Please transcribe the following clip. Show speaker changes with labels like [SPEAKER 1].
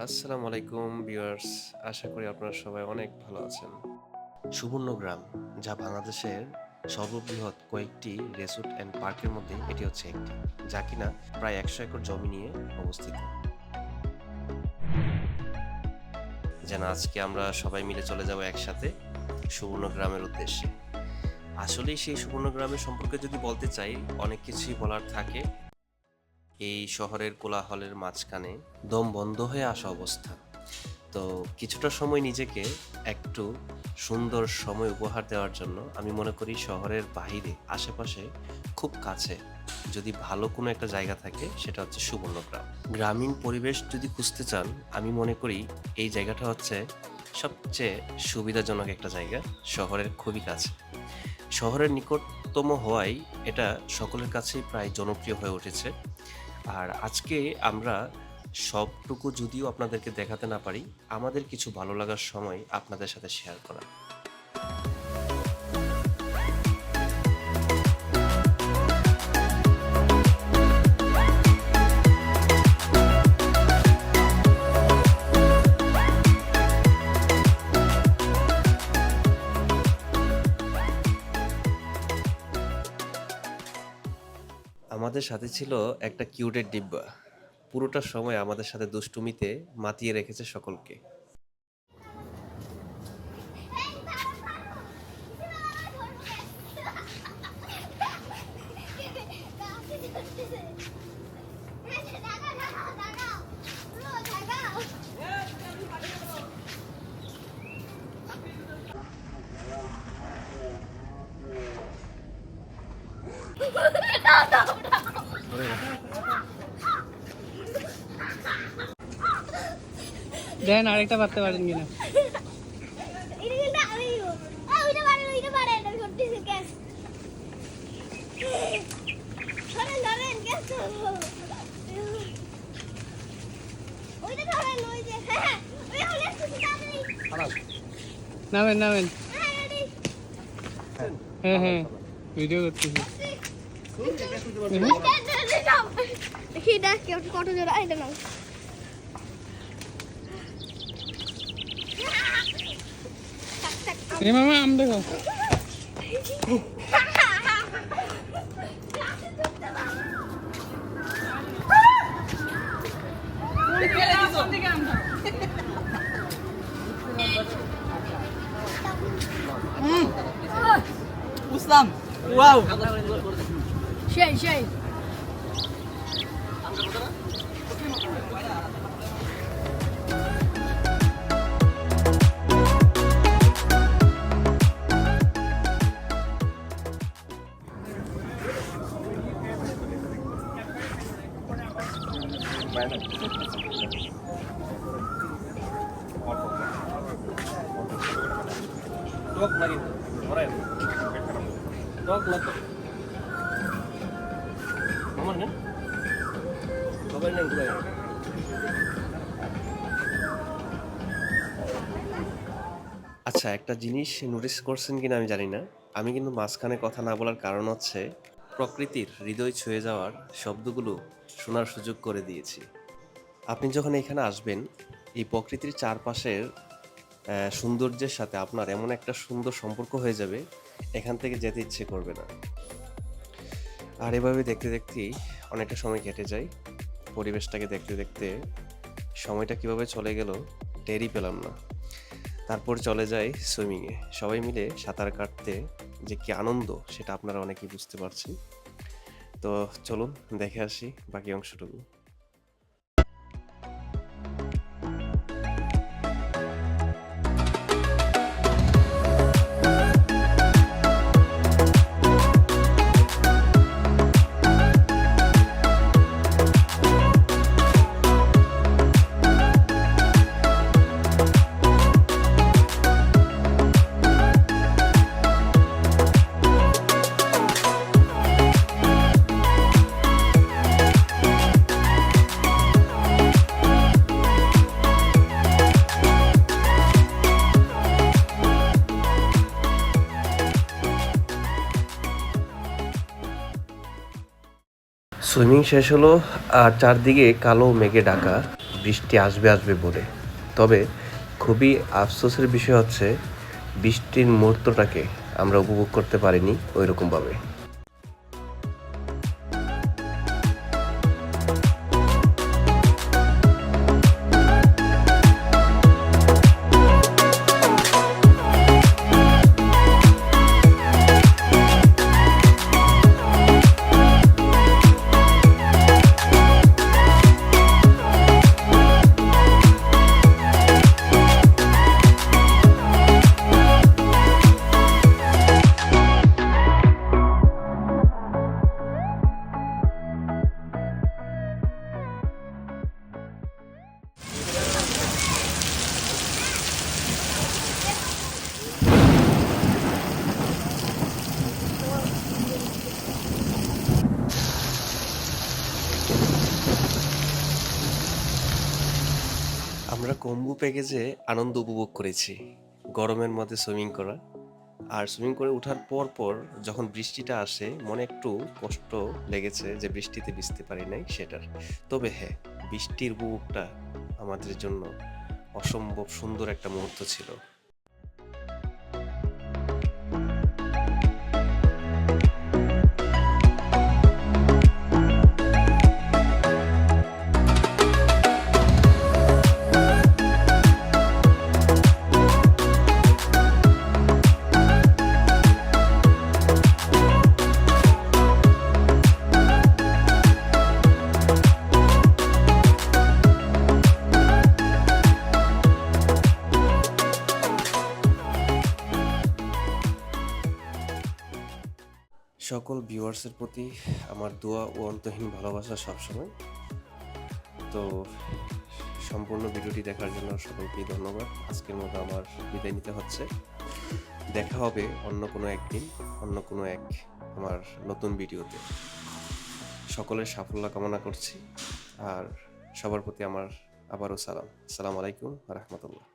[SPEAKER 1] আসসালামু আলাইকুম ভিউয়ার্স, আশা করি আপনারা সবাই অনেক ভালো আছেন। সুবর্ণগ্রাম, যা বাংলাদেশের সর্ববৃহৎ কয়েকটি রিসোর্ট অ্যান্ড পার্কের মধ্যে এটি হচ্ছে একটি, যা কিনা প্রায় 100 একর জমি নিয়ে অবস্থিত। যেন আজকে আমরা সবাই মিলে চলে যাব একসাথে সুবর্ণগ্রামের উদ্দেশ্যে। আসলেই সেই সুবর্ণগ্রামের সম্পর্কে যদি বলতে চাই, অনেক কিছুই বলার থাকে। এই শহরের কোলাহলের মাঝখানে দম বন্ধ হয়ে আসা অবস্থা। তো কিছুটা সময় নিজেকে একটু সুন্দর সময় উপহার দেওয়ার জন্য আমি মনে করি শহরের বাইরে আশেপাশে খুব কাছে যদি ভালো কোনো একটা জায়গা থাকে, সেটা হচ্ছে সুবর্ণগ্রাম। গ্রামীণ পরিবেশ যদি খুঁজতে চান, আমি মনে করি এই জায়গাটা হচ্ছে সবচেয়ে সুবিধাজনক একটা জায়গা, শহরের খুবই কাছে। শহরের নিকটতম হওয়ায় এটা সকলের কাছেই প্রায় জনপ্রিয় হয়ে উঠেছে। আর আজকে আমরা সবটুকু যদিও আপনাদেরকে দেখাতে না পারি, আমাদের কিছু ভালো লাগার সময় আপনাদের সাথে শেয়ার করা। আমাদের সাথে ছিল একটা কিউটের ডিব্বা, পুরোটা সময় আমাদের সাথে দুষ্টুমিতে মাতিয়ে রেখেছে সকলকে।
[SPEAKER 2] দেন আরেকটা পারতে পারেন কিনা। নামেন নামেন। হ্যাঁ হ্যাঁ, ভিডিও করতেছি।
[SPEAKER 3] কত জোর এটা নাও।
[SPEAKER 2] এ মামা আম দেখো।
[SPEAKER 4] বুঝলাম। ওয়াও,
[SPEAKER 3] সেই সেই
[SPEAKER 1] আচ্ছা, একটা জিনিস নোটিস করছেন কিনা আমি জানি না, আমি কিন্তু মাঝখানে কথা না বলার কারণ হচ্ছে প্রকৃতির হৃদয় ছুঁয়ে যাওয়ার শব্দগুলো শোনার সুযোগ করে দিয়েছি। আপনি যখন এখানে আসবেন, এই প্রকৃতির চারপাশের সৌন্দর্যের সাথে আপনার এমন একটা সুন্দর সম্পর্ক হয়ে যাবে, এখান থেকে যেতে ইচ্ছে করবে না। আর এভাবে দেখতে দেখতেই অনেকটা সময় কেটে যায়। পরিবেশটাকে দেখতে দেখতে সময়টা কিভাবে চলে গেল টেরই পেলাম না। তারপর চলে যায় সুইমিংয়ে, সবাই মিলে সাঁতার কাটতে যে কি আনন্দ, সেটা আপনারা অনেকেই বুঝতে পারছেন। তো চলুন দেখে আসি বাকি অংশটুকু। সুইমিং শেষ হলো, আর চারদিকে কালো মেঘে ঢাকা,
[SPEAKER 5] বৃষ্টি আসবে আসবে বলে। তবে খুবই আফসোসের বিষয় হচ্ছে বৃষ্টির মুহূর্তটাকে আমরা উপভোগ করতে পারিনি ওই রকমভাবে।
[SPEAKER 1] আমরা কম্বু প্যাকেজে আনন্দ উপভোগ করেছি, গরমের মধ্যে সুইমিং করা। আর সুইমিং করে ওঠার পর পর যখন বৃষ্টিটা আসে মনে একটু কষ্ট লেগেছে যে বৃষ্টিতে ভিজতে পারি নাই সেটার। তবে হ্যাঁ, বৃষ্টির উপভোগটা আমাদের জন্য অসম্ভব সুন্দর একটা মুহূর্ত ছিল। সকল ভিউয়ার্সের প্রতি আমার দোয়া ও অন্তহীন ভালোবাসা সবসময়। তো সম্পূর্ণ ভিডিওটি দেখার জন্য সকলকেই ধন্যবাদ। আজকের মতো আমার বিদায় নিতে হচ্ছে। দেখা হবে অন্য কোনো একদিন, অন্য কোনো এক আমার নতুন ভিডিওতে। সকলের সাফল্য কামনা করছি। আর সবার প্রতি আমার আবারও সালাম। আসসালামু আলাইকুম ওয়া রাহমাতুল্লাহ।